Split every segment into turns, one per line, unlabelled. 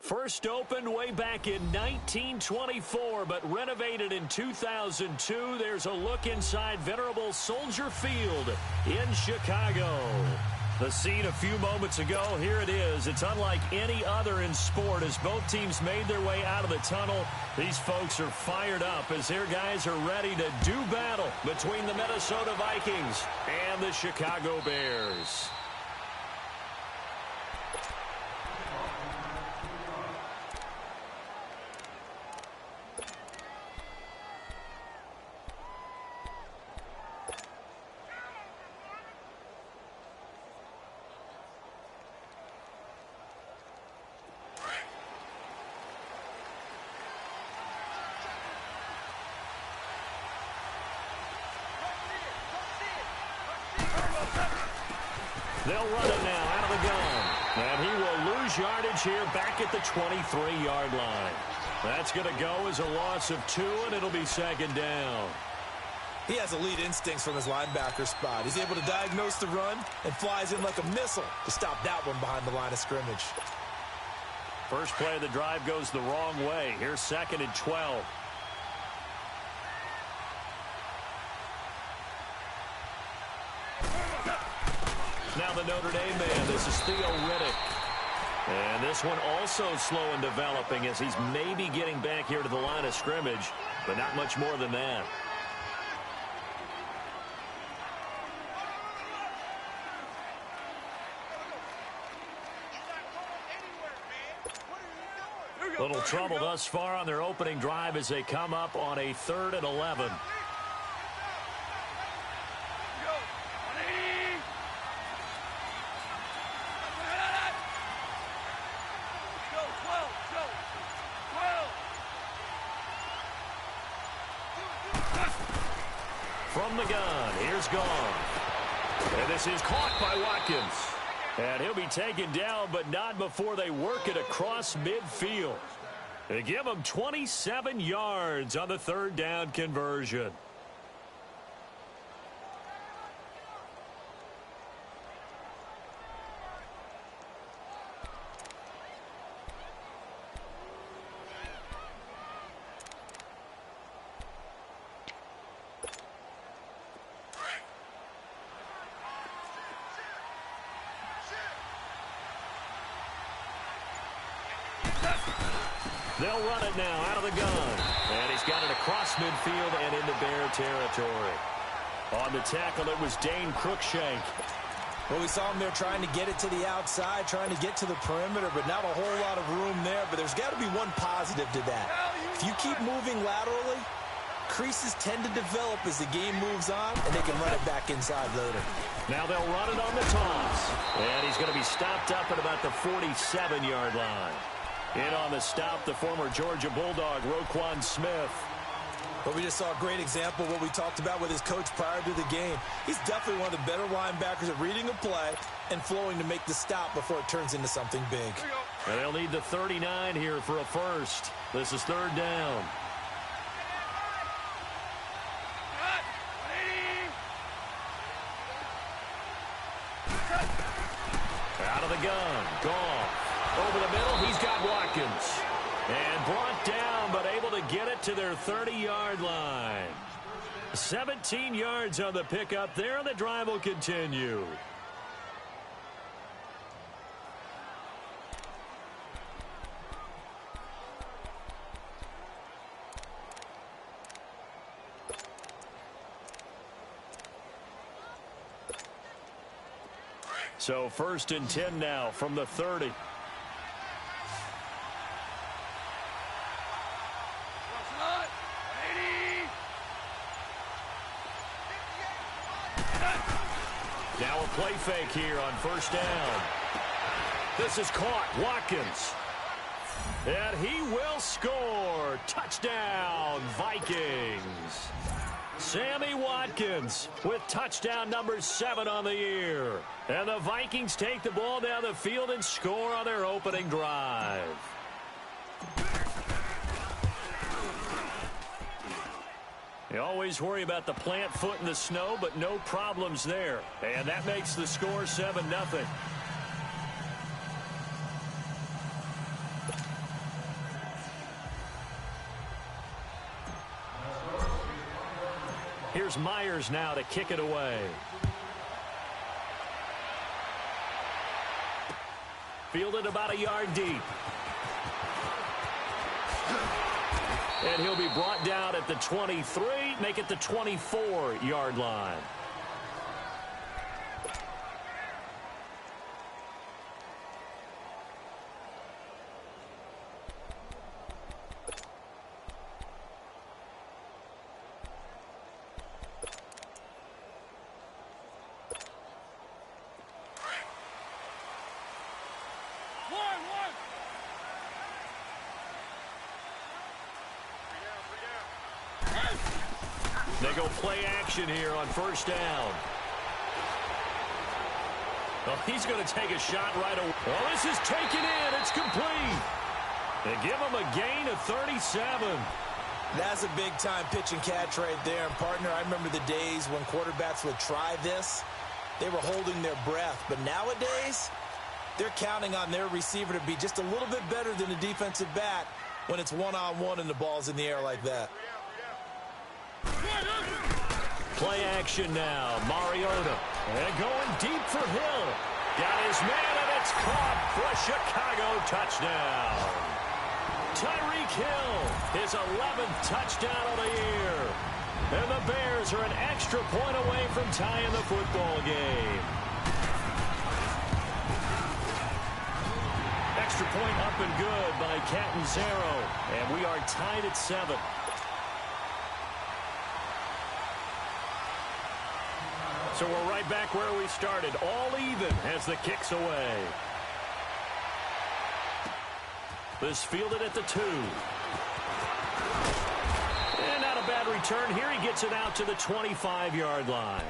First opened way back in 1924, but renovated in 2002. There's a look inside venerable Soldier Field in Chicago. The scene a few moments ago, here it is. It's unlike any other in sport as both teams made their way out of the tunnel. These folks are fired up as their guys are ready to do battle between the Minnesota Vikings and the Chicago Bears. They'll run it now out of the gun. And he will lose yardage here back at the 23-yard line. That's going to go as a loss of 2, and it'll be second down.
He has elite instincts from his linebacker spot. He's able to diagnose the run and flies in like a missile to stop that one behind the line of scrimmage.
First play of the drive goes the wrong way. Here's 2nd and 12. Now the Notre Dame man, this is Theo Riddick. And this one also slow in developing as he's maybe getting back here to the line of scrimmage, but not much more than that. Little trouble thus far on their opening drive as they come up on a 3rd and 11. From the gun, here's gone. And this is caught by Watkins. And he'll be taken down, but not before they work it across midfield. They give him 27 yards on the 3rd down conversion. They'll run it now out of the gun. And he's got it across midfield and into Bear territory. On the tackle, it was Dane Cruikshank.
Well, we saw him there trying to get it to the outside, trying to get to the perimeter, but not a whole lot of room there. But there's got to be one positive to that. If you keep moving laterally, creases tend to develop as the game moves on, and they can run it back inside later.
Now they'll run it on the toss. And he's going to be stopped up at about the 47-yard line. In on the stop, the former Georgia Bulldog, Roquan Smith.
But we just saw a great example of what we talked about with his coach prior to the game. He's definitely one of the better linebackers at reading a play and flowing to make the stop before it turns into something big.
And they'll need the 39 here for a first. This is 3rd down. Out of the gun, gone. Over the middle, he's got Watkins. And brought down, but able to get it to their 30-yard line. 17 yards on the pickup there, and the drive will continue. So 1st and 10 now from the 30. Now a play fake here on 1st down. This is caught. Watkins. And he will score. Touchdown, Vikings. Sammy Watkins with touchdown number 7 on the year. And the Vikings take the ball down the field and score on their opening drive. They always worry about the plant foot in the snow, but no problems there. And that makes the score 7-0. Here's Myers now to kick it away. Fielded about a yard deep. And he'll be brought down at the 23, make it the 24-yard line. They go play action here on 1st down. Well, he's going to take a shot right away. Well, this is taken in. It's complete. They give him a gain of 37.
That's a big-time pitch and catch right there. And, partner, I remember the days when quarterbacks would try this. They were holding their breath. But nowadays, they're counting on their receiver to be just a little bit better than the defensive back when it's one-on-one and the ball's in the air like that.
Play action now. Mariota. And going deep for Hill. Got his man, and it's caught for a Chicago touchdown. Tyreek Hill, his 11th touchdown of the year. And the Bears are an extra point away from tying the football game. Extra point up and good by Catanzaro. And we are tied at 7. So we're right back where we started. All even as the kick's away. This fielded at the 2. And not a bad return here. He gets it out to the 25-yard line.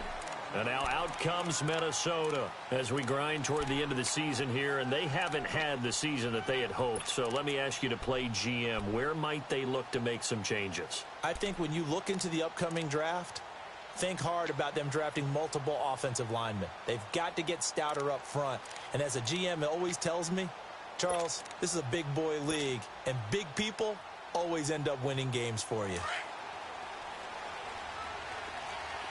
And now out comes Minnesota as we grind toward the end of the season here. And they haven't had the season that they had hoped. So let me ask you to play GM. Where might they look to make some changes?
I think when you look into the upcoming draft, think hard about them drafting multiple offensive linemen. They've got to get stouter up front. And as a GM, it always tells me, Charles, this is a big boy league, and big people always end up winning games for you.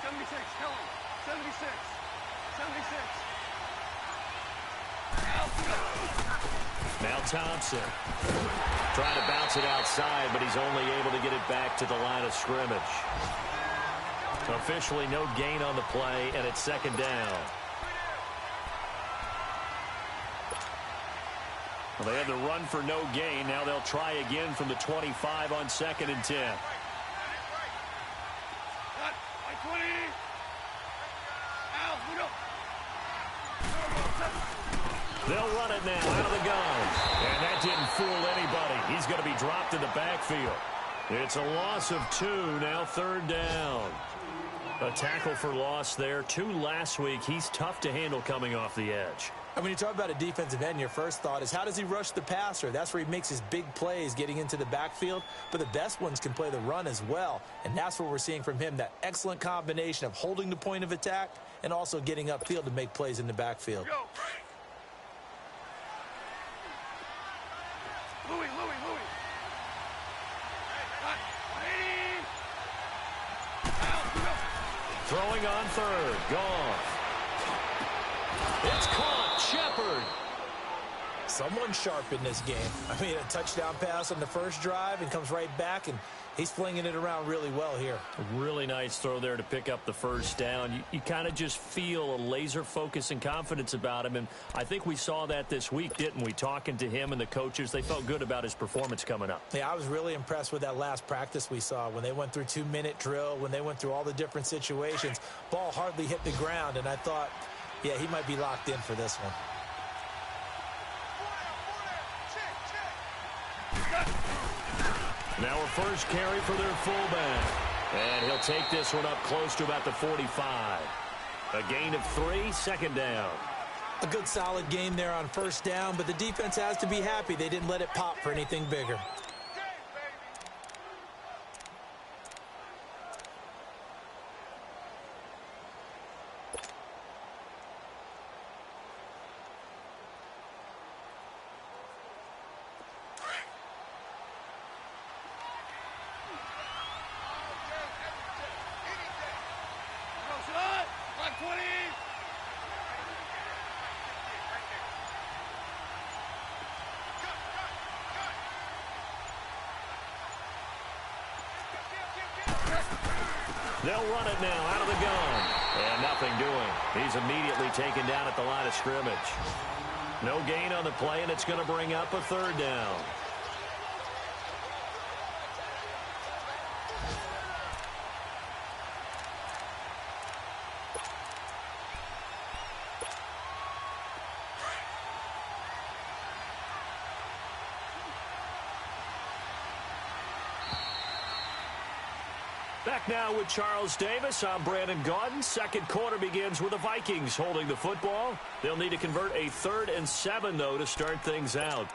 76, kill him. 76. 76.
Now Thompson. Trying to bounce it outside, but he's only able to get it back to the line of scrimmage. Officially no gain on the play, and it's second down. Well, they had the run for no gain. Now they'll try again from the 25 on 2nd and 10. They'll run it now out of the gun. And that didn't fool anybody. He's going to be dropped in the backfield. It's a loss of 2, now 3rd down. A tackle for loss there. 2 last week. He's tough to handle coming off the edge.
And when you talk about a defensive end, your first thought is how does he rush the passer? That's where he makes his big plays getting into the backfield. But the best ones can play the run as well. And that's what we're seeing from him, that excellent combination of holding the point of attack and also getting upfield to make plays in the backfield.
Louis.
Throwing on 3rd. Goff. It's caught. Shepard.
Someone sharp in this game. I mean, a touchdown pass on the first drive and comes right back, and he's flinging it around really well here.
A really nice throw there to pick up the first down. You kind of just feel a laser focus and confidence about him, and I think we saw that this week, didn't we? Talking to him and the coaches, they felt good about his performance coming up.
Yeah, I was really impressed with that last practice we saw when they went through 2-minute drill, when they went through all the different situations. Ball hardly hit the ground, and I thought, yeah, he might be locked in for this one.
Now a first carry for their fullback. And he'll take this one up close to about the 45. A gain of 3, 2nd down.
A good solid game there on first down, but the defense has to be happy they didn't let it pop for anything bigger.
They'll run it now out of the gun. And nothing doing. He's immediately taken down at the line of scrimmage. No gain on the play, and it's going to bring up a 3rd down. Back now with Charles Davis. I'm Brandon Gaudin. Second quarter begins with the Vikings holding the football. They'll need to convert a 3rd and 7, though, to start things out.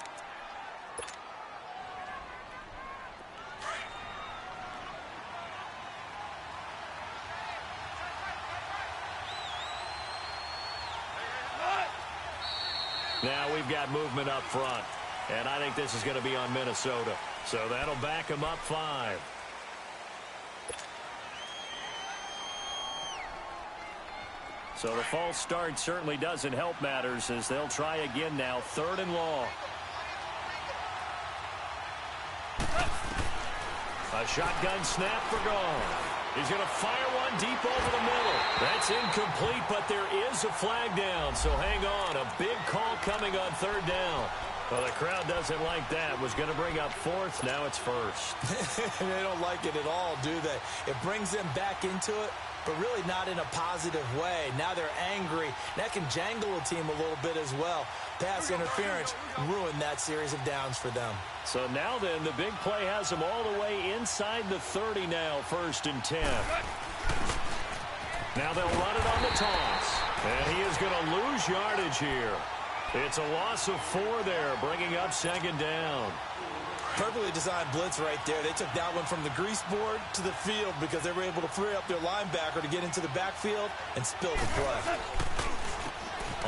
Now we've got movement up front, and I think this is going to be on Minnesota. So that'll back them up 5. So the false start certainly doesn't help matters as they'll try again now. 3rd and long. A shotgun snap for Gone. He's going to fire one deep over the middle. That's incomplete, but there is a flag down, so hang on. A big call coming on 3rd down. Well, the crowd doesn't like that. Was going to bring up 4th. Now it's 1st.
They don't like it at all, do they? It brings them back into it, but really not in a positive way. Now they're angry. That can jangle a team a little bit as well. Pass interference ruined that series of downs for them.
So now then, the big play has them all the way inside the 30 now, 1st and 10. Now they'll run it on the toss. And he is going to lose yardage here. It's a loss of 4 there, bringing up 2nd down.
Perfectly designed blitz right there. They took that one from the grease board to the field because they were able to free up their linebacker to get into the backfield and spill the play.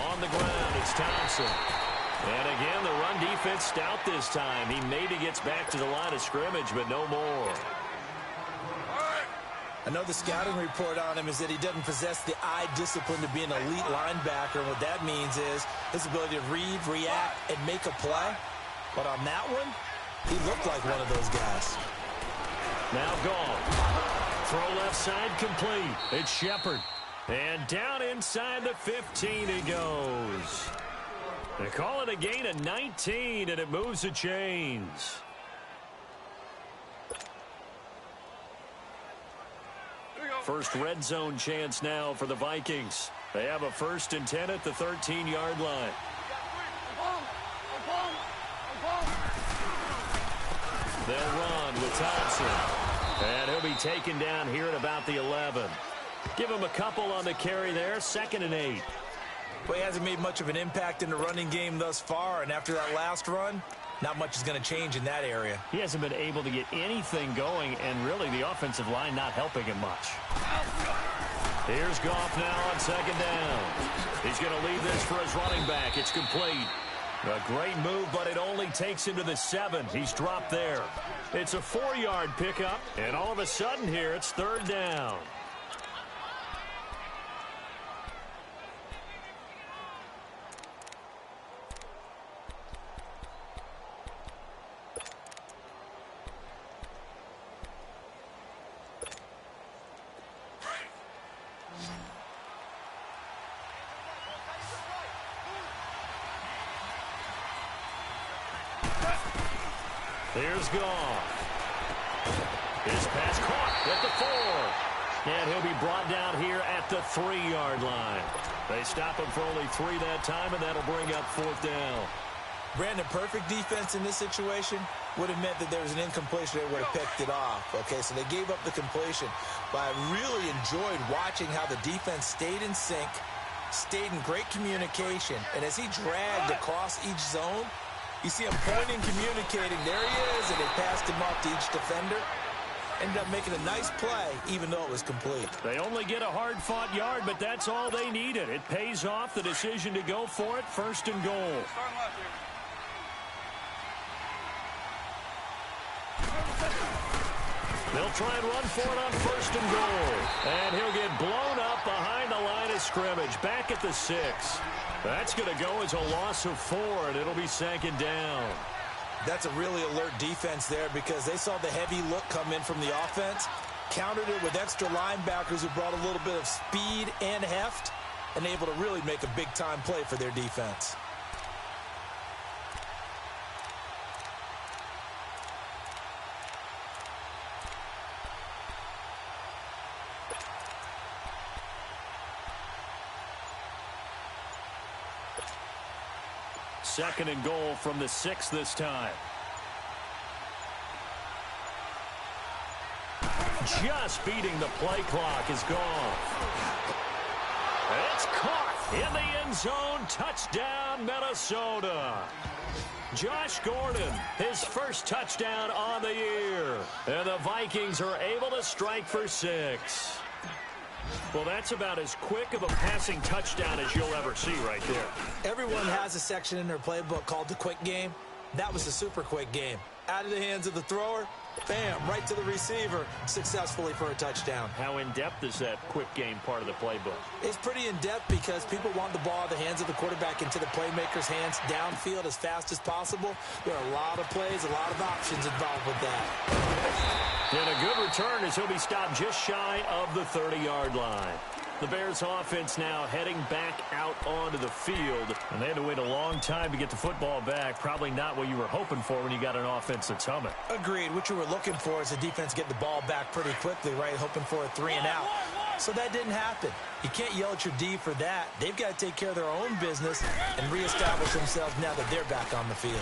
On the ground, it's Thompson. And again, the run defense stout this time. He maybe gets back to the line of scrimmage, but no more.
I know the scouting report on him is that he doesn't possess the eye discipline to be an elite linebacker. And what that means is his ability to read, react, and make a play. But on that one, he looked like one of those guys.
Now Gone. Throw left side complete. It's Shepard. And down inside the 15 he goes. They call it a gain of 19, and it moves the chains. First red zone chance now for the Vikings. They have a 1st and 10 at the 13-yard line. They'll run with Thompson. And he'll be taken down here at about the 11. Give him a couple on the carry there. 2nd and 8.
Well, he hasn't made much of an impact in the running game thus far. And after that last run, not much is going to change in that area.
He hasn't been able to get anything going, and really the offensive line not helping him much. Here's Goff now on 2nd down. He's going to leave this for his running back. It's complete. A great move, but it only takes him to the 7. He's dropped there. It's a 4-yard pickup, and all of a sudden here it's 3rd down. Here's Gone. His pass caught at the 4. And he'll be brought down here at the 3-yard line. They stop him for only 3 that time, and that'll bring up 4th down.
Brandon, perfect defense in this situation would have meant that there was an incompletion. They would have picked it off. Okay, so they gave up the completion. But I really enjoyed watching how the defense stayed in sync, stayed in great communication. And as he dragged across each zone, you see him pointing, communicating. There he is, and they passed him off to each defender. Ended up making a nice play, even though it was complete.
They only get a hard-fought yard, but that's all they needed. It pays off the decision to go for it, 1st and goal. They'll try and run for it on 1st and goal. And he'll get blown up behind the line of scrimmage, back at the 6. That's going to go as a loss of 4, and it'll be 2nd down.
That's a really alert defense there because they saw the heavy look come in from the offense, countered it with extra linebackers who brought a little bit of speed and heft, and able to really make a big-time play for their defense.
Second and goal from the 6 this time. Just beating the play clock is gone. It's caught in the end zone. Touchdown, Minnesota. Josh Gordon, his first touchdown on the year. And the Vikings are able to strike for 6. Well, that's about as quick of a passing touchdown as you'll ever see right there.
Everyone has a section in their playbook called the quick game. That was a super quick game. Out of the hands of the thrower, bam, right to the receiver, successfully for a touchdown.
How in-depth is that quick game part of the playbook?
It's pretty in-depth because people want the ball out of the hands of the quarterback into the playmaker's hands downfield as fast as possible. There are a lot of plays, a lot of options involved with that.
And a good return as he'll be stopped just shy of the 30-yard line. The Bears offense now heading back out onto the field. And they had to wait a long time to get the football back. Probably not what you were hoping for when you got an offense that's humming.
Agreed. What you were looking for is the defense get the ball back pretty quickly, right? Hoping for a 3 and out. So that didn't happen. You can't yell at your D for that. They've got to take care of their own business and reestablish themselves now that they're back on the field.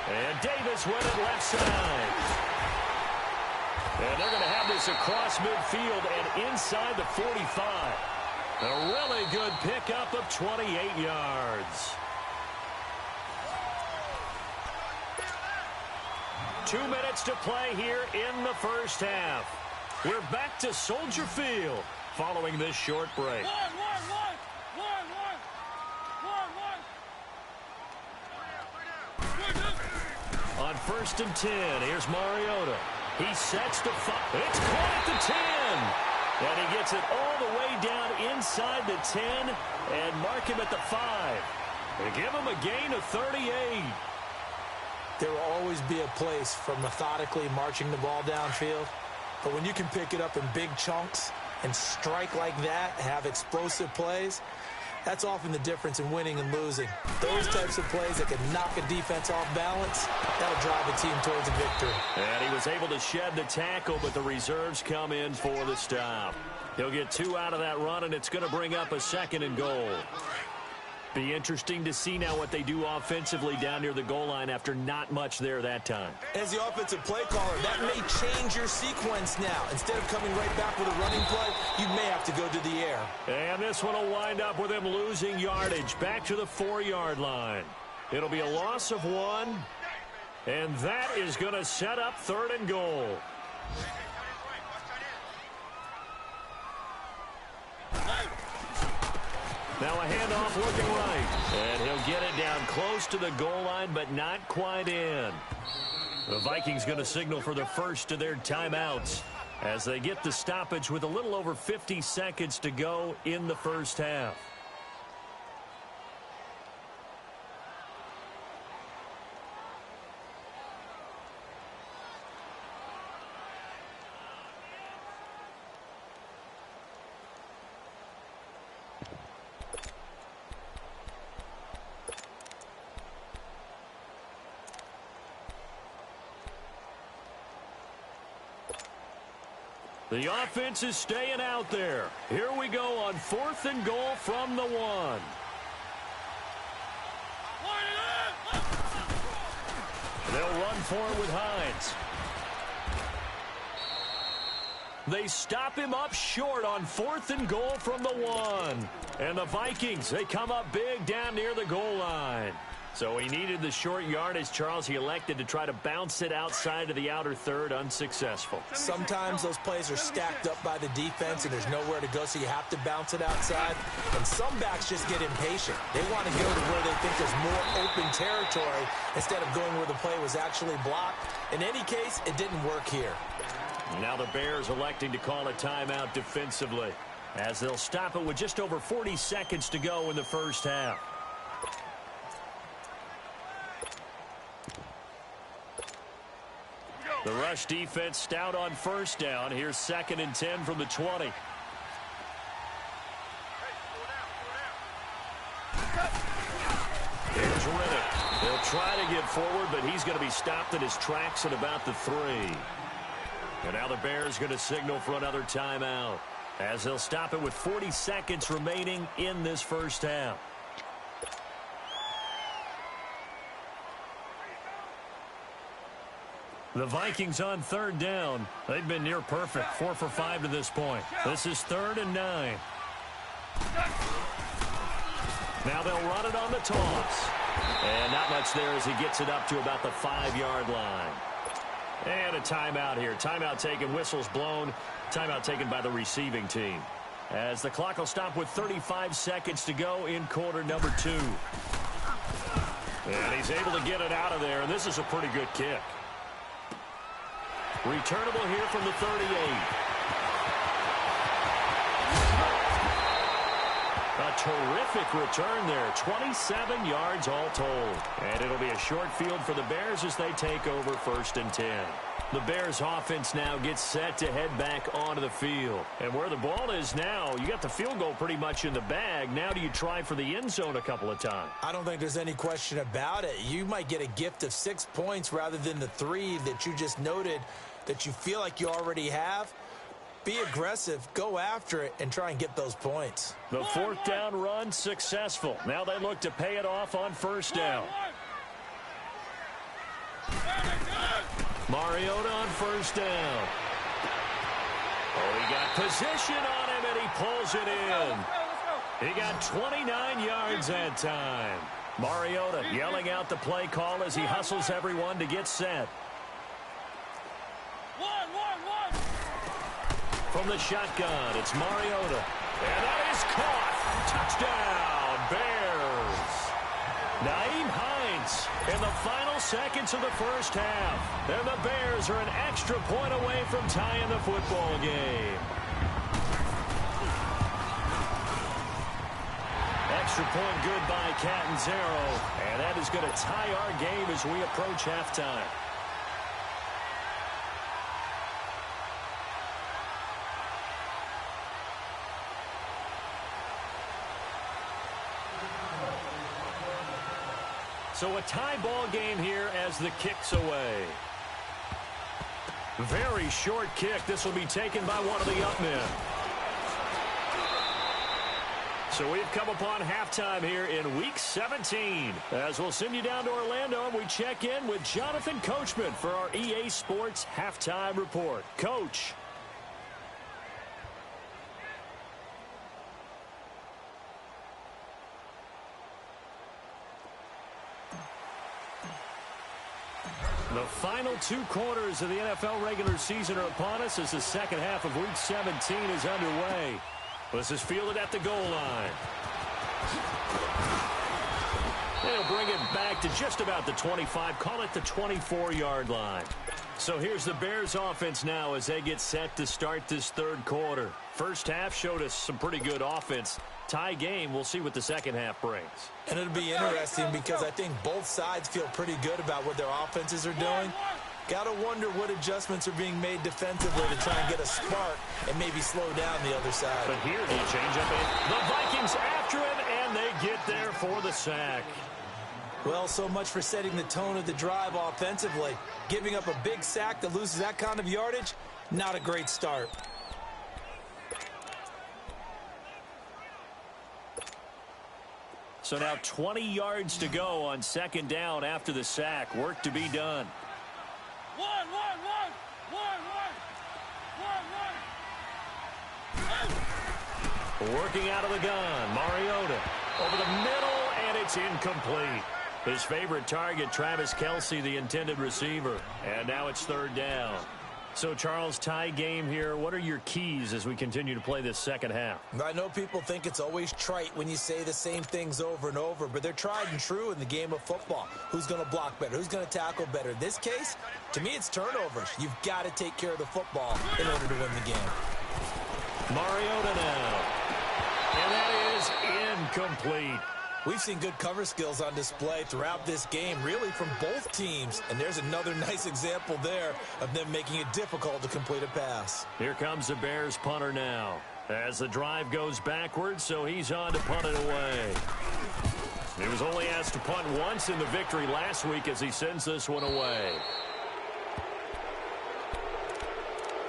And Davis went it left side. And they're going to have this across midfield and inside the 45. A really good pickup of 28 yards. 2 minutes to play here in the first half. We're back to Soldier Field following this short break. On 1st and 10, here's Mariota. He sets the fire. It's caught at the 10. And he gets it all the way down inside the 10 and mark him at the 5. They give him a gain of 38.
There will always be a place for methodically marching the ball downfield. But when you can pick it up in big chunks and strike like that, have explosive plays, that's often the difference in winning and losing. Those types of plays that can knock a defense off balance, that'll drive a team towards a victory.
And he was able to shed the tackle, but the reserves come in for the stop. He'll get 2 out of that run, and it's going to bring up a 2nd and goal. Be interesting to see now what they do offensively down near the goal line after not much there that time.
As the offensive play caller, that may change your sequence now. Instead of coming right back with a running play, you may have to go to the air.
And this one will wind up with him losing yardage back to the 4-yard line. It'll be a loss of 1, and that is going to set up 3rd and goal. Now a handoff looking right. And he'll get it down close to the goal line, but not quite in. The Vikings going to signal for the first of their timeouts as they get the stoppage with a little over 50 seconds to go in the first half. The offense is staying out there. Here we go on 4th and goal from the 1. They'll run for it with Hines. They stop him up short on 4th and goal from the 1. And the Vikings, they come up big down near the goal line. So he needed the short yardage, Charles. He elected to try to bounce it outside of the outer third, unsuccessful.
Sometimes those plays are stacked up by the defense and there's nowhere to go, so you have to bounce it outside. And some backs just get impatient. They want to go to where they think there's more open territory instead of going where the play was actually blocked. In any case, it didn't work here.
Now the Bears electing to call a timeout defensively as they'll stop it with just over 40 seconds to go in the first half. The rush defense stout on first down. Here's 2nd and 10 from the 20. Here's Riddick. They'll try to get forward, but he's going to be stopped in his tracks at about the 3. And now the Bears going to signal for another timeout as they'll stop it with 40 seconds remaining in this first half. The Vikings on 3rd down. They've been near perfect, 4 for 5 to this point. This is 3rd and 9. Now they'll run it on the toss. And not much there as he gets it up to about the 5-yard line. And a timeout here. Timeout taken, whistles blown. Timeout taken by the receiving team. As the clock will stop with 35 seconds to go in quarter number 2. And he's able to get it out of there, and this is a pretty good kick. Returnable here from the 38. A terrific return there. 27 yards all told. And it'll be a short field for the Bears as they take over 1st and 10. The Bears offense now gets set to head back onto the field. And where the ball is now, you got the field goal pretty much in the bag. Now do you try for the end zone a couple of times?
I don't think there's any question about it. You might get a gift of 6 points rather than the 3 that you just noted that you feel like you already have. Be aggressive, go after it, and try and get those points.
The 4th down run successful. Now they look to pay it off on 1st down. Mariota on 1st down. Oh, he got position on him, and he pulls it in. He got 29 yards that time. Mariota yelling out the play call as he hustles everyone to get set. From the shotgun, it's Mariota. And that is caught. Touchdown, Bears. Nyheim Hines in the final seconds of the 1st half. And the Bears are an extra point away from tying the football game. Extra point good by Catanzaro. And that is going to tie our game as we approach halftime. So a tie ball game here as the kick's away. Very short kick. This will be taken by one of the up men. So we've come upon halftime here in Week 17. As we'll send you down to Orlando, and we check in with Jonathan Coachman for our EA Sports Halftime Report. Coach. The final 2 quarters of the NFL regular season are upon us as the second half of Week 17 is underway. This is fielded at the goal line. They'll bring it back to just about the 25, call it the 24-yard line. So here's the Bears offense now as they get set to start this 3rd quarter. First half showed us some pretty good offense. Tie game, we'll see what the second half brings.
And it'll be interesting because I think both sides feel pretty good about what their offenses are doing. Got to wonder what adjustments are being made defensively to try and get a spark and maybe slow down the other side.
But here they change up it. The Vikings after him, and they get there for the sack.
Well, so much for setting the tone of the drive offensively. Giving up a big sack that loses that kind of yardage, not a great start.
So now 20 yards to go on 2nd down after the sack. Work to be done. Working out of the gun, Mariota over the middle, and it's incomplete. His favorite target, Travis Kelce, the intended receiver. And now it's 3rd down. So, Charles, tie game here. What are your keys as we continue to play this second half?
I know people think it's always trite when you say the same things over and over, but they're tried and true in the game of football. Who's going to block better? Who's going to tackle better? In this case, to me, it's turnovers. You've got to take care of the football in order to win the game.
Mariota now. And that is incomplete.
We've seen good cover skills on display throughout this game, really from both teams. And there's another nice example there of them making it difficult to complete a pass.
Here comes the Bears punter now. As the drive goes backwards, so he's on to punt it away. He was only asked to punt once in the victory last week as he sends this one away.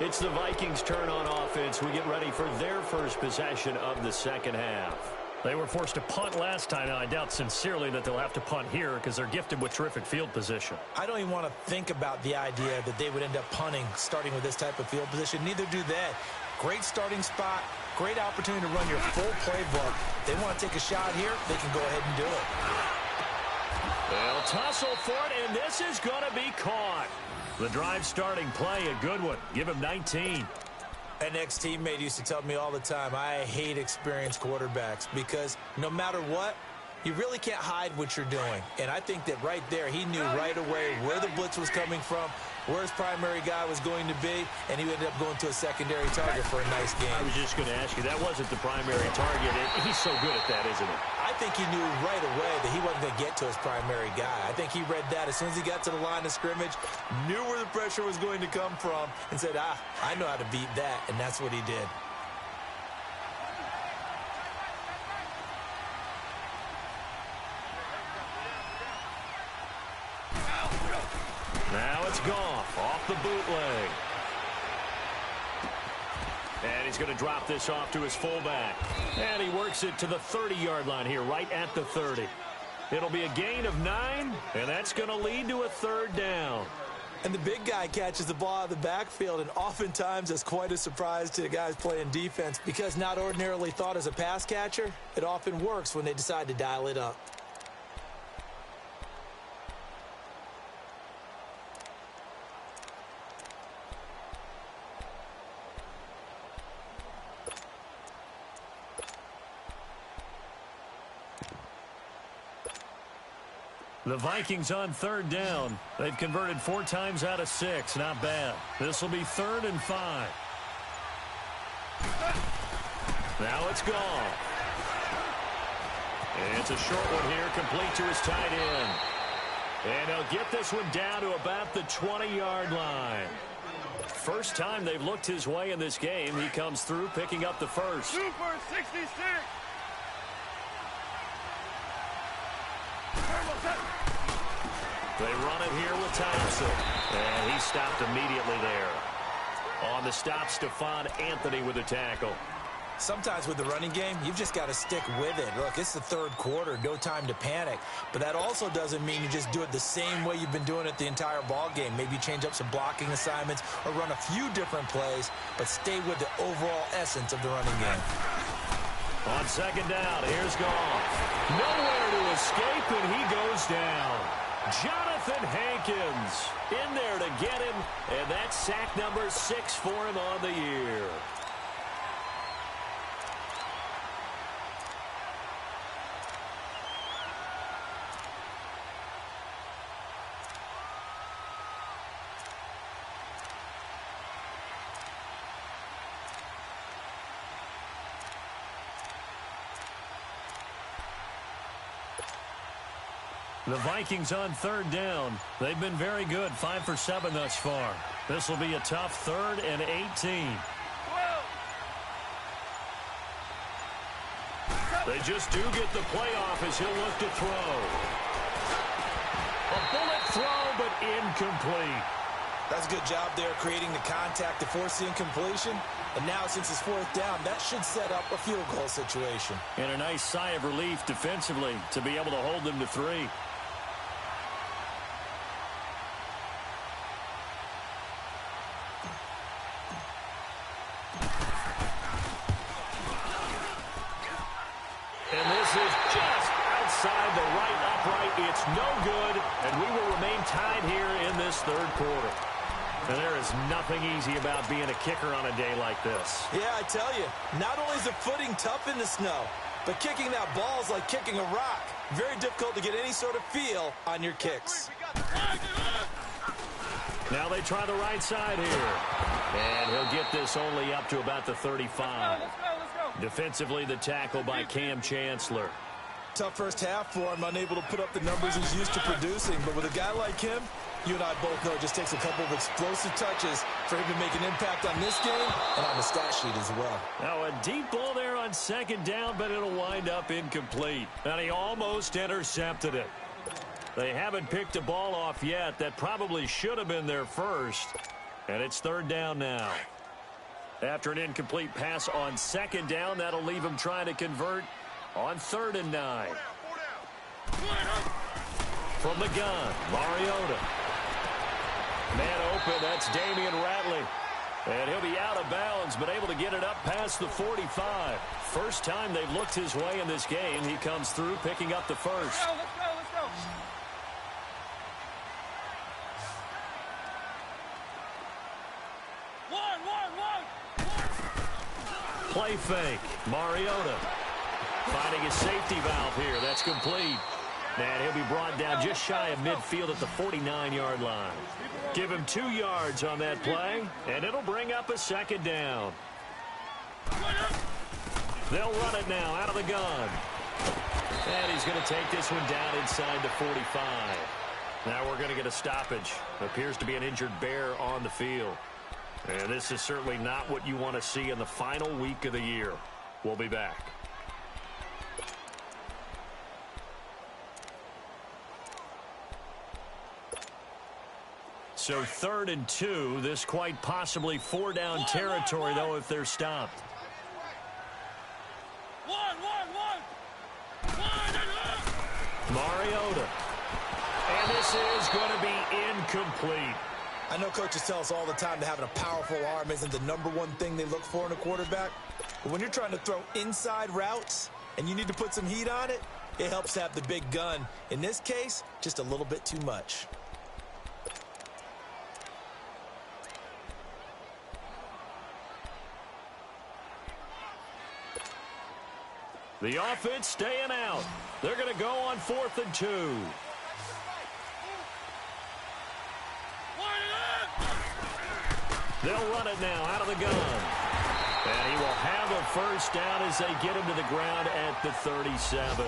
It's the Vikings' turn on offense. We get ready for their first possession of the second half. They were forced to punt last time, and I doubt sincerely that they'll have to punt here because they're gifted with terrific field position.
I don't even want to think about the idea that they would end up punting starting with this type of field position. Neither do they. Great starting spot, great opportunity to run your full playbook. They want to take a shot here, they can go ahead and do it.
They'll tussle for it, and this is going to be caught. The drive starting play, a good one. Give him 19.
An ex-teammate used to tell me all the time, I hate experienced quarterbacks because no matter what, you really can't hide what you're doing. And I think that right there, he knew right away where the blitz was coming from, where his primary guy was going to be, and he ended up going to a secondary target for a nice game.
I was just going to ask you, that wasn't the primary target. He's so good at that, isn't he?
I think he knew right away that he wasn't going to get to his primary guy. I think he read that as soon as he got to the line of scrimmage, knew where the pressure was going to come from, and said, I know how to beat that, and that's what he did.
Now it's Goff off the bootleg. And he's going to drop this off to his fullback. And he works it to the 30-yard line here, right at the 30. It'll be a gain of 9, and that's going to lead to a third down.
And the big guy catches the ball out of the backfield, and oftentimes that's quite a surprise to the guys playing defense because not ordinarily thought as a pass catcher, it often works when they decide to dial it up.
The Vikings on third down. They've converted 4 times out of 6. Not bad. This will be 3rd and 5. Now it's gone. And it's a short one here, complete to his tight end. And he'll get this one down to about the 20-yard line. First time they've looked his way in this game. He comes through picking up the first.
Super 66.
They run it here with Thompson. And he stopped immediately there. On the stop, Stephon Anthony with a tackle.
Sometimes with the running game, you've just got to stick with it. Look, it's the third quarter, no time to panic. But that also doesn't mean you just do it the same way you've been doing it the entire ball game. Maybe change up some blocking assignments or run a few different plays, but stay with the overall essence of the running game.
On second down, here's Goff. Nowhere to escape, and he goes down. Jonathan Hankins in there to get him, and that's sack number 6 for him on the year. The Vikings on third down. They've been very good, 5 for 7 thus far. This will be a tough 3rd and 18. They just do get the playoff as he'll look to throw. A bullet throw, but incomplete.
That's a good job there creating the contact to force the incompletion. And now since it's 4th down, that should set up a field goal situation.
And a nice sigh of relief defensively to be able to hold them to 3. And this is just outside the right upright. It's no good, and we will remain tied here in this third quarter. And there is nothing easy about being a kicker on a day like this.
Yeah, I tell you, not only is the footing tough in the snow, but kicking that ball is like kicking a rock. Very difficult to get any sort of feel on your kicks.
Now they try the right side here. And he'll get this only up to about the 35.
Let's go.
Defensively, the tackle by Cam Chancellor.
Tough first half for him, unable to put up the numbers he's used to producing. But with a guy like him, you and I both know it just takes a couple of explosive touches for him to make an impact on this game and on the stat sheet as well.
Now a deep ball there on second down, but it'll wind up incomplete. And he almost intercepted it. They haven't picked a ball off yet. That probably should have been their first. And it's 3rd down now. After an incomplete pass on second down, that'll leave him trying to convert on 3rd and 9. From the gun, Mariota. Man open, that's Damian Ratley. And he'll be out of bounds, but able to get it up past the 45. First time they've looked his way in this game. He comes through picking up the first.
Let's go.
Play fake. Mariota finding his safety valve here. That's complete. And he'll be brought down just shy of midfield at the 49-yard line. Give him 2 yards on that play, and it'll bring up a second down. They'll run it now out of the gun. And he's going to take this one down inside the 45. Now we're going to get a stoppage. Appears to be an injured bear on the field. And this is certainly not what you want to see in the final week of the year. We'll be back. So 3rd and 2. This quite possibly 4-down territory, though, if they're stopped. Mariota. And this is going to be incomplete.
I know coaches tell us all the time that having a powerful arm isn't the #1 thing they look for in a quarterback. But when you're trying to throw inside routes and you need to put some heat on it, it helps to have the big gun. In this case, just a little bit too much.
The offense staying out. They're going to go on 4th and 2. They'll run it now out of the gun. And he will have a first down as they get him to the ground at the 37.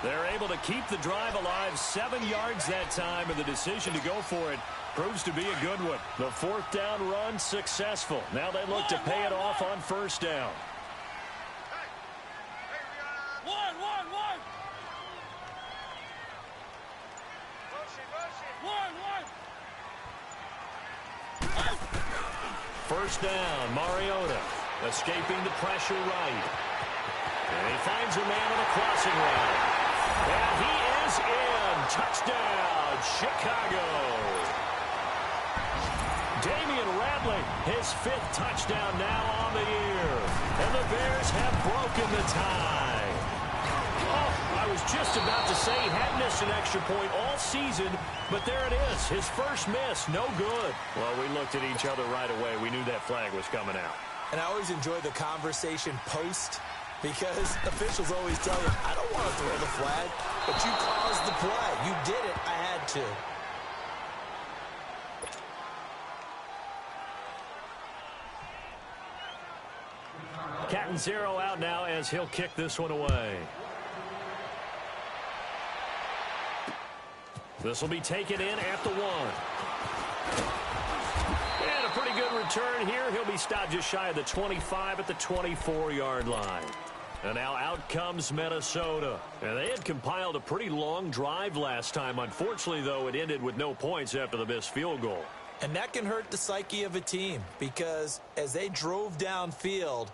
They're able to keep the drive alive, 7 yards that time, and the decision to go for it proves to be a good one. The 4th down run successful. Now they look to pay it off on 1st down. First down, Mariota escaping the pressure right. And he finds a man on a crossing route. And he is in. Touchdown, Chicago. Damian Radley, his 5th touchdown now on the year. And the Bears have broken the tie. Oh, I was just about to say he hadn't missed an extra point all season, but there it is. His first miss, no good. Well, we looked at each other right away. We knew that flag was coming out.
And I always enjoy the conversation post because officials always tell you, I don't want to throw the flag, but you caused the play. You did it. I had to.
Catanzaro out now as he'll kick this one away. This will be taken in at the 1. And a pretty good return here. He'll be stopped just shy of the 25 at the 24-yard line. And now out comes Minnesota. And they had compiled a pretty long drive last time. Unfortunately, though, it ended with no points after the missed field goal.
And that can hurt the psyche of a team because as they drove downfield,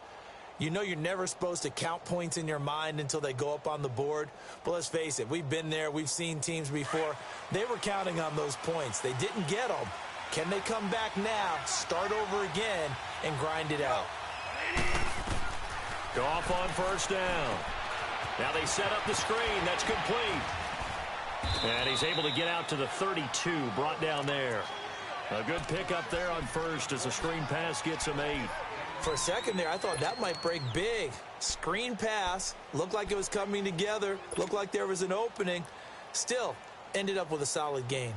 you know you're never supposed to count points in your mind until they go up on the board. But let's face it, we've been there. We've seen teams before. They were counting on those points. They didn't get them. Can they come back now, start over again, and grind it out?
Go off on first down. Now they set up the screen. That's complete. And he's able to get out to the 32, brought down there. A good pickup there on first as the screen pass gets him 8.
For a second there, I thought that might break big. Screen pass, looked like it was coming together, looked like there was an opening. Still, ended up with a solid gain.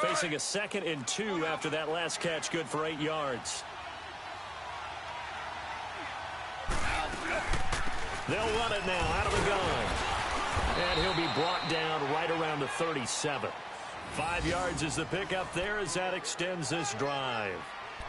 Facing a 2nd and 2 after that last catch, good for 8 yards. They'll run it now out of the gun. And he'll be brought down right around the 37. 5 yards is the pickup there as that extends this drive.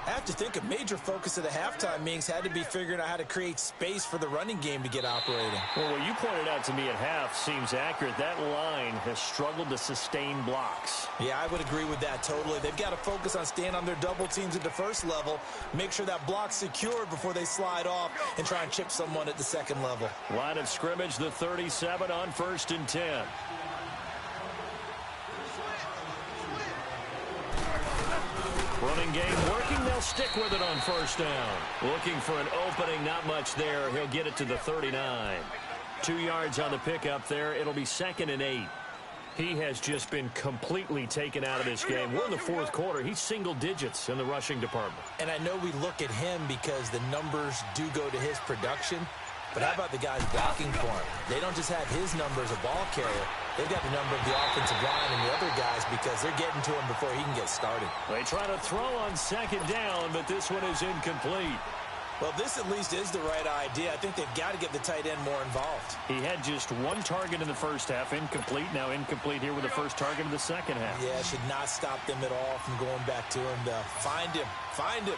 I have to think a major focus of the halftime meetings had to be figuring out how to create space for the running game to get operating.
Well, what you pointed out to me at half seems accurate. That line has struggled to sustain blocks.
Yeah, I would agree with that totally. They've got to focus on staying on their double teams at the first level, make sure that block's secured before they slide off and try and chip someone at the second level.
Line of scrimmage, the 37 on 1st and 10. Running game working. They'll stick with it on first down. Looking for an opening. Not much there. He'll get it to the 39. 2 yards on the pickup there. It'll be 2nd and 8. He has just been completely taken out of this game. We're in the fourth quarter. He's single digits in the rushing department.
And I know we look at him because the numbers do go to his production. But how about the guys blocking for him? They don't just have his number as a ball carrier. They've got the number of the offensive line and the other guys because they're getting to him before he can get started.
They try to throw on second down, but this one is incomplete.
Well, this at least is the right idea. I think they've got to get the tight end more involved.
He had just one target in the first half, incomplete. Now incomplete here with the first target of the second half.
Yeah, should not stop them at all from going back to him to find him. Find him.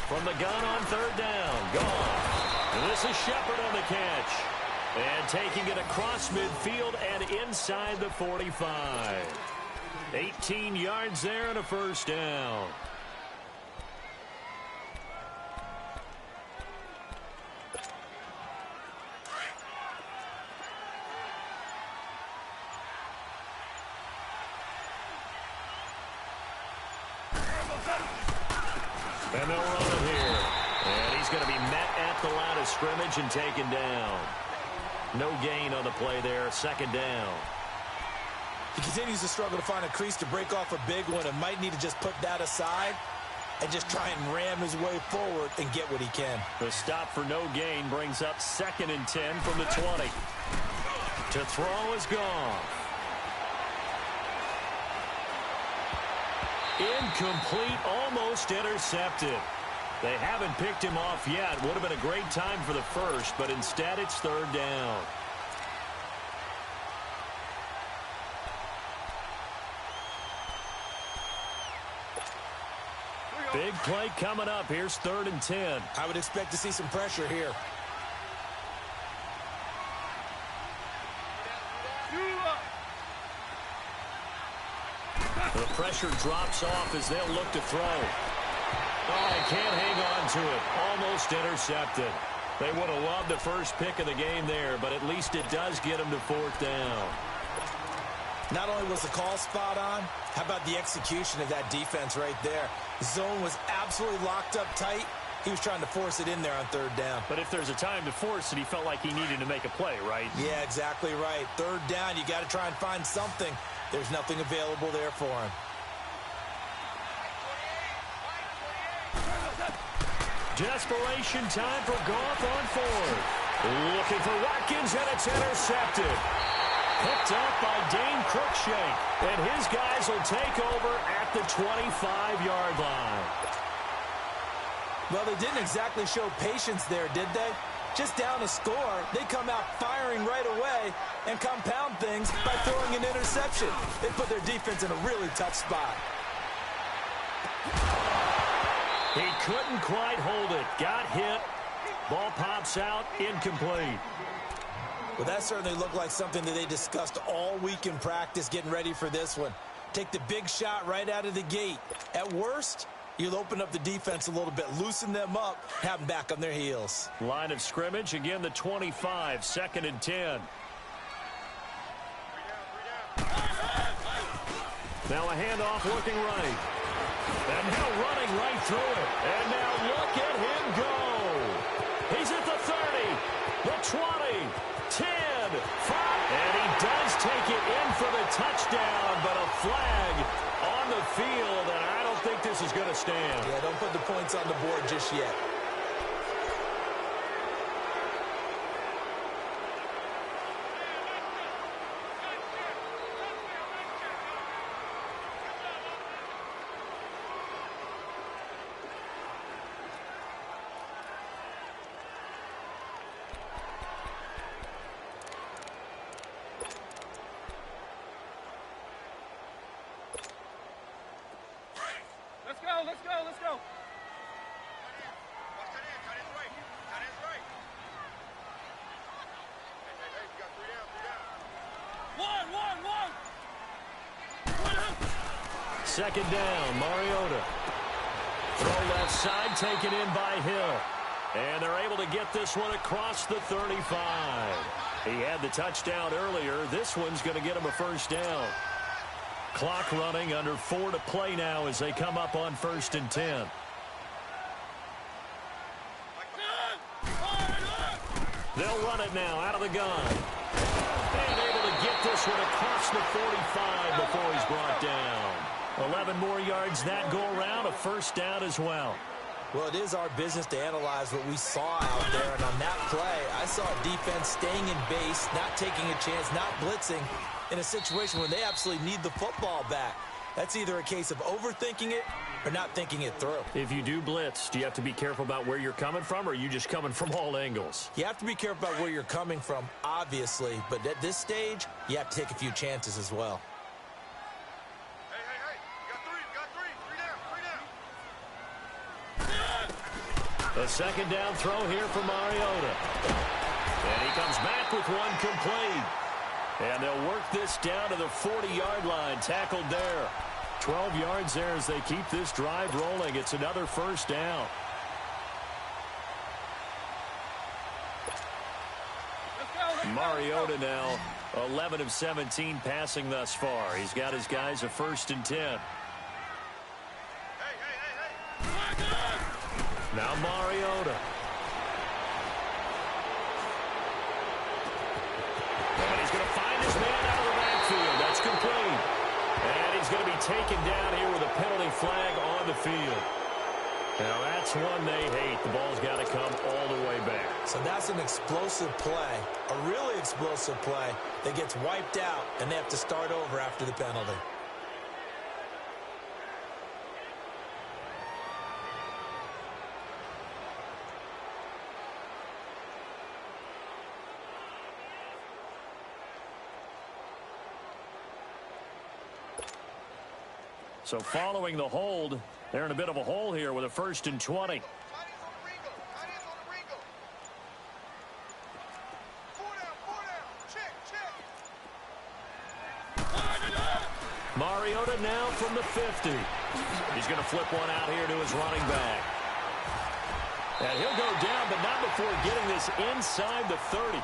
From the gun on third down. Gone. And this is Shepard on the catch. And taking it across midfield and inside the 45. 18 yards there and a first down. And they'll run it here. And he's going to be met at the line of scrimmage and taken down. No gain on the play there. Second down.
He continues to struggle to find a crease to break off a big one and might need to just put that aside and just try and ram his way forward and get what he can.
The stop for no gain brings up 2nd and 10 from the 20. To throw is gone. Incomplete, almost intercepted. They haven't picked him off yet. Would have been a great time for the first, but instead it's third down. Big play coming up. Here's 3rd and 10.
I would expect to see some pressure here.
The pressure drops off as they'll look to throw. Oh, he can't hang on to it. Almost intercepted. They would have loved the first pick of the game there, but at least it does get them to 4th down.
Not only was the call spot on, how about the execution of that defense right there? The zone was absolutely locked up tight. He was trying to force it in there on 3rd down.
But if there's a time to force it, he felt like he needed to make a play, right?
Yeah, exactly right. 3rd down, you got to try and find something. There's nothing available there for him.
Desperation time for Goff on 4th. Looking for Watkins, and it's intercepted. Picked up by Dane Cruikshank. And his guys will take over at the 25-yard line.
Well, they didn't exactly show patience there, did they? Just down a score, they come out firing right away and compound things by throwing an interception. They put their defense in a really tough spot.
He couldn't quite hold it. Got hit. Ball pops out. Incomplete.
Well, that certainly looked like something that they discussed all week in practice getting ready for this one. Take the big shot right out of the gate. At worst, you'll open up the defense a little bit, loosen them up, have them back on their heels.
Line of scrimmage, again the 25, 2nd and 10. Now a handoff looking right. And now running right through it. And now look at him go. He's at the 30, the 20, 10, 5. And he does take it in for the touchdown, but a flag on the field, and I don't think this is going to stand.
Yeah, don't put the points on the board just yet.
Let's go, let's go.
Second down, Mariota. Throw left side, taken in by Hill. And they're able to get this one across the 35. He had the touchdown earlier. This one's going to get him a first down. Clock running, under 4 to play now as they come up on 1st and 10. They'll run it now out of the gun. And able get this one across the 45 before he's brought down. 11 more yards that go around, a first down as well.
Well, it is our business to analyze what we saw out there, and on that play, I saw a defense staying in base, not taking a chance, not blitzing, in a situation where they absolutely need the football back. That's either a case of overthinking it or not thinking it through.
If you do blitz, do you have to be careful about where you're coming from, or are you just coming from all angles?
You have to be careful about where you're coming from, obviously, but at this stage, you have to take a few chances as well.
A second down throw here for Mariota. And he comes back with one complete. And they'll work this down to the 40-yard line, tackled there. 12 yards there as they keep this drive rolling. It's another first down. Mariota now 11 of 17 passing thus far. He's got his guys a 1st and 10. Now Mariota. And he's going to find his man out of the backfield. That's complete. And he's going to be taken down here with a penalty flag on the field. Now that's one they hate. The ball's got to come all the way back.
So that's an explosive play, a really explosive play that gets wiped out, and they have to start over after the penalty.
So following the hold, they're in a bit of a hole here with a 1st and 20. Mariota now from the 50. He's going to flip one out here to his running back. And he'll go down, but not before getting this inside the 30.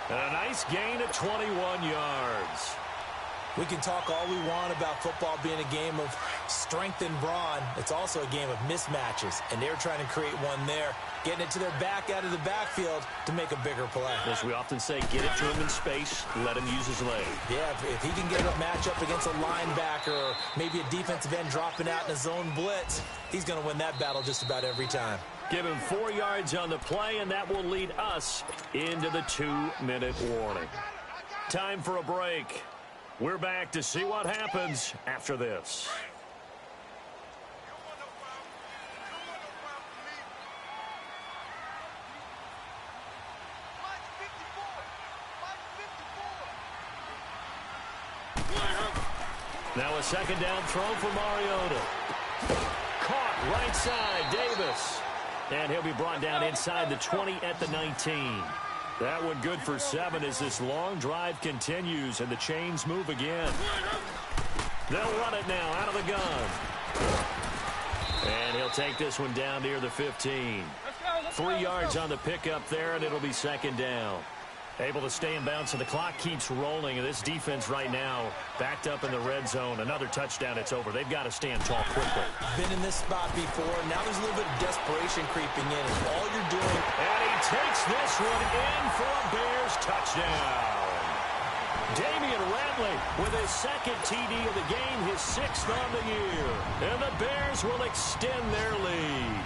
And a nice gain of 21 yards.
We can talk all we want about football being a game of strength and brawn. It's also a game of mismatches, and they're trying to create one there, getting it to their back out of the backfield to make a bigger play.
As we often say, get it to him in space, let him use his leg.
Yeah, if he can get a matchup against a linebacker or maybe a defensive end dropping out in a zone blitz, he's going to win that battle just about every time.
Give him 4 yards on the play, and that will lead us into the 2-minute warning. Time for a break. We're back to see what happens after this. Now a second down throw for Mariota. Caught right side, Davis. And he'll be brought down inside the 20 at the 19. That one good for 7 as this long drive continues and the chains move again. They'll run it now out of the gun. And he'll take this one down near the 15. 3 yards on the pickup there, and it'll be second down. Able to stay in bounds, and the clock keeps rolling. And this defense right now backed up in the red zone. Another touchdown, it's over. They've got to stand tall quickly.
Been in this spot before. Now there's a little bit of desperation creeping in. And all you're doing...
And he takes this one in for a Bears touchdown. Damian Ratley with his 2nd TD of the game, his 6th on the year. And the Bears will extend their lead.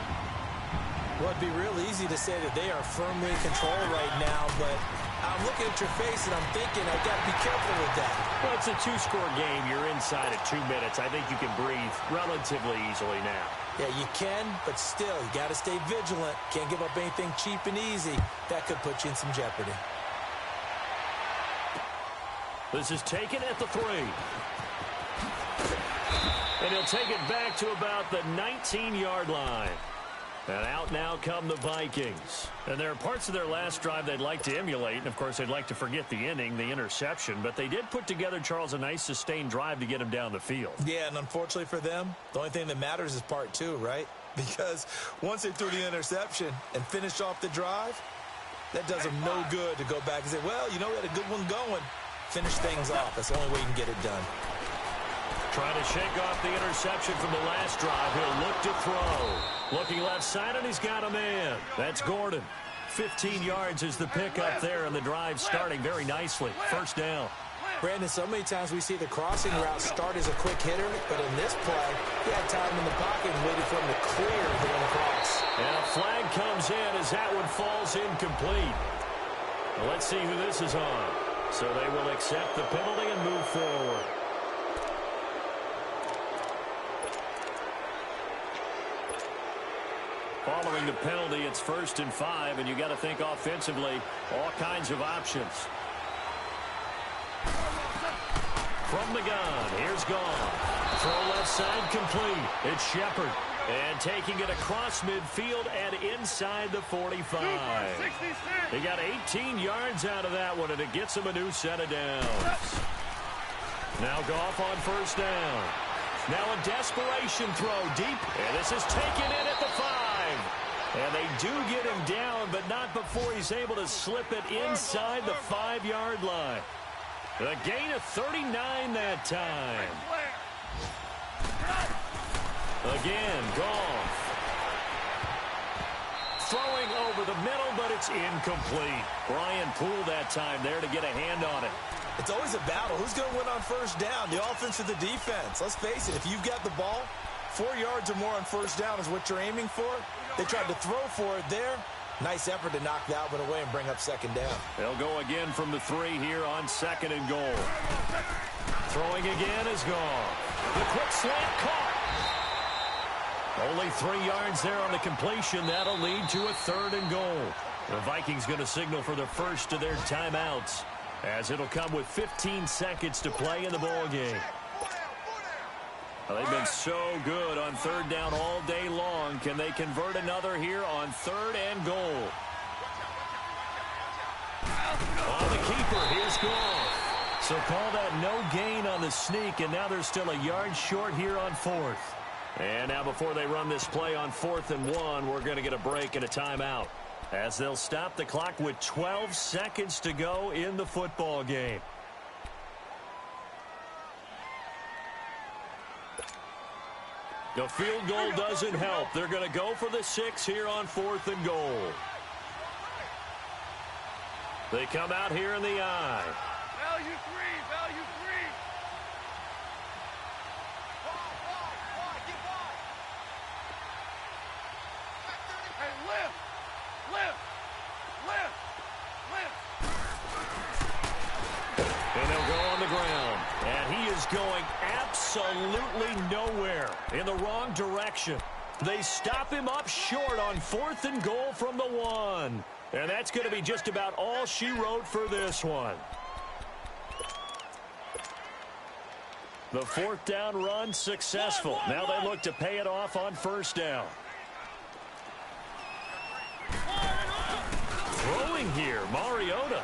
Well, it'd be real easy to say that they are firmly in control right now, but I'm looking at your face and I'm thinking I've got to be careful with that.
Well, it's a 2-score game. You're inside at 2 minutes. I think you can breathe relatively easily now.
Yeah, you can, but still, you got to stay vigilant. Can't give up anything cheap and easy. That could put you in some jeopardy.
This is taken at the 3. And he'll take it back to about the 19-yard line. And out now come the Vikings. And there are parts of their last drive they'd like to emulate. And, of course, they'd like to forget the inning, the interception. But they did put together, Charles, a nice sustained drive to get him down the field.
Yeah, and unfortunately for them, the only thing that matters is part 2, right? Because once they threw the interception and finished off the drive, that does them no good to go back and say, well, you know, we had a good one going. Finish things off. That's the only way you can get it done.
Trying to shake off the interception from the last drive. He'll look to throw. Looking left side, and he's got a man. That's Gordon. 15 yards is the pickup there, and the drive starting very nicely. First down.
Brandon, so many times we see the crossing route start as a quick hitter, but in this play, he had time in the pocket and waited for him to clear the one cross.
And a flag comes in as that one falls incomplete. Well, let's see who this is on. So they will accept the penalty and move forward. Following the penalty, it's 1st and 5, and you got to think offensively, all kinds of options. From the gun, here's Goff. Throw left side complete. It's Shepard. And taking it across midfield and inside the 45. He got 18 yards out of that one, and it gets him a new set of downs. Now Goff on 1st down. Now a desperation throw deep, and this is taken in at the 5. And they do get him down, but not before he's able to slip it inside the 5-yard line. A gain of 39 that time. Again, Goff. Throwing over the middle, but it's incomplete. Brian Poole that time there to get a hand on it.
It's always a battle. Who's going to win on 1st down, the offense or the defense? Let's face it, if you've got the ball, 4 yards or more on 1st down is what you're aiming for. They tried to throw for it there. Nice effort to knock that one away and bring up 2nd down.
They'll go again from the 3 here on 2nd and goal. Throwing again is Goff. The quick slant caught. Only 3 yards there on the completion. That'll lead to a 3rd and goal. The Vikings going to signal for the first of their timeouts, as it'll come with 15 seconds to play in the ball game. Well, they've been so good on 3rd down all day long. Can they convert another here on 3rd and goal? On the keeper, here's Goff. So call that no gain on the sneak, and now they're still a yard short here on 4th. And now before they run this play on 4th and 1, we're going to get a break and a timeout, as they'll stop the clock with 12 seconds to go in the football game. The field goal doesn't help. They're going to go for the 6 here on 4th and goal. They come out here in the I.
Value 3, value 3. Hey, lift, lift, lift, lift.
And they'll go on the ground. And he is going absolutely nowhere, in the wrong direction. They stop him up short on 4th and goal from the 1. And that's going to be just about all she wrote for this one. The 4th down run successful. Now they look to pay it off on 1st down. Throwing here, Mariota.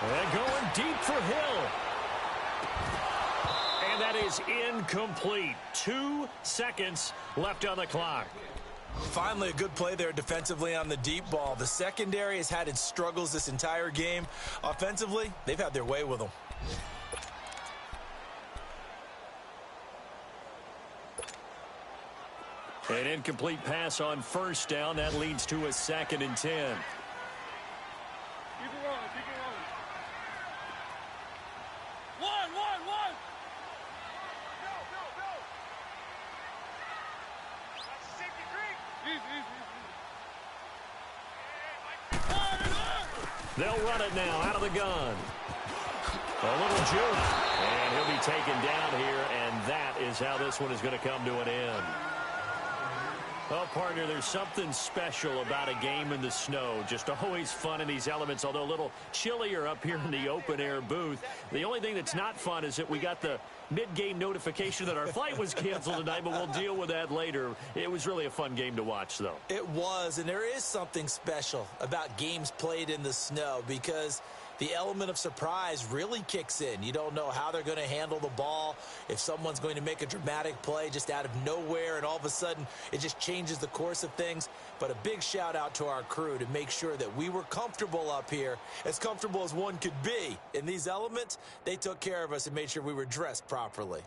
And going deep for Hill. And that is incomplete. 2 seconds left on the clock.
Finally, a good play there defensively on the deep ball. The secondary has had its struggles this entire game. Offensively, they've had their way with them.
An incomplete pass on 1st down. That leads to a 2nd and 10.
Keep it rolling, keep it rolling. One.
They'll run it now out of the gun. A little juke, and he'll be taken down here, and that is how this one is going to come to an end. Well, partner, there's something special about a game in the snow. Just always fun in these elements, although a little chillier up here in the open-air booth. The only thing that's not fun is that we got the mid-game notification that our flight was canceled tonight, but we'll deal with that later. It was really a fun game to watch, though.
It was, and there is something special about games played in the snow because the element of surprise really kicks in. You don't know how they're going to handle the ball, if someone's going to make a dramatic play just out of nowhere, and all of a sudden it just changes the course of things. But a big shout out to our crew to make sure that we were comfortable up here, as comfortable as one could be. In these elements, they took care of us and made sure we were dressed properly.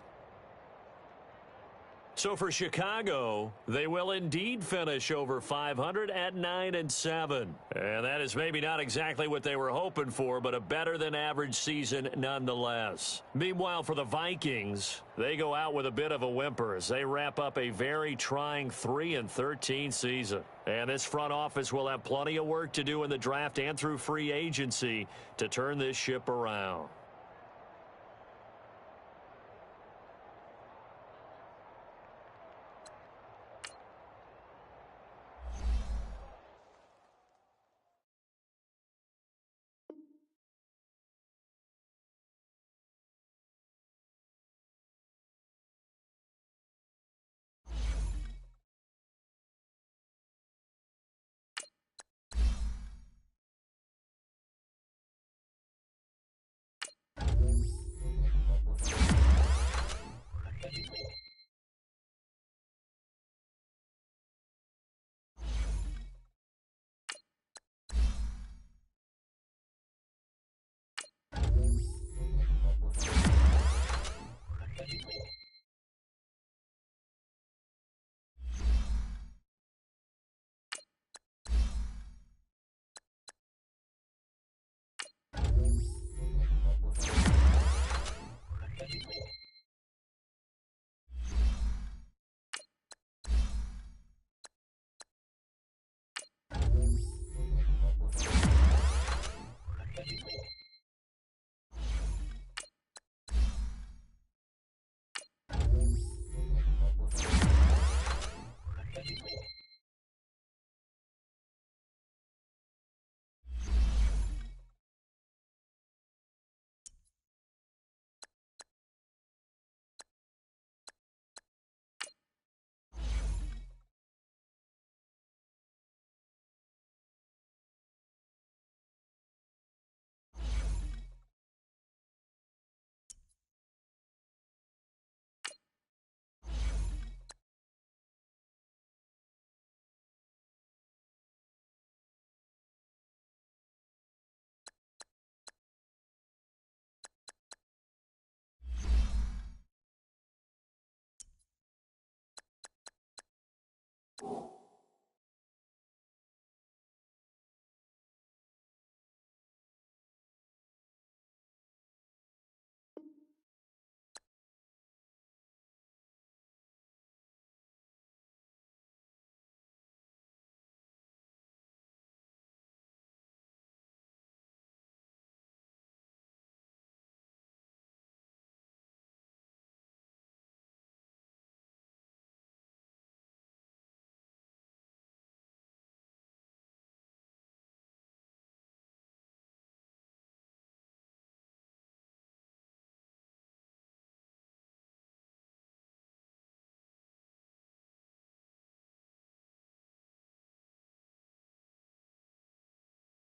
So for Chicago, they will indeed finish over 500 at 9-7. And that is maybe not exactly what they were hoping for, but a better than average season nonetheless. Meanwhile, for the Vikings, they go out with a bit of a whimper as they wrap up a very trying 3-13 season. And this front office will have plenty of work to do in the draft and through free agency to turn this ship around.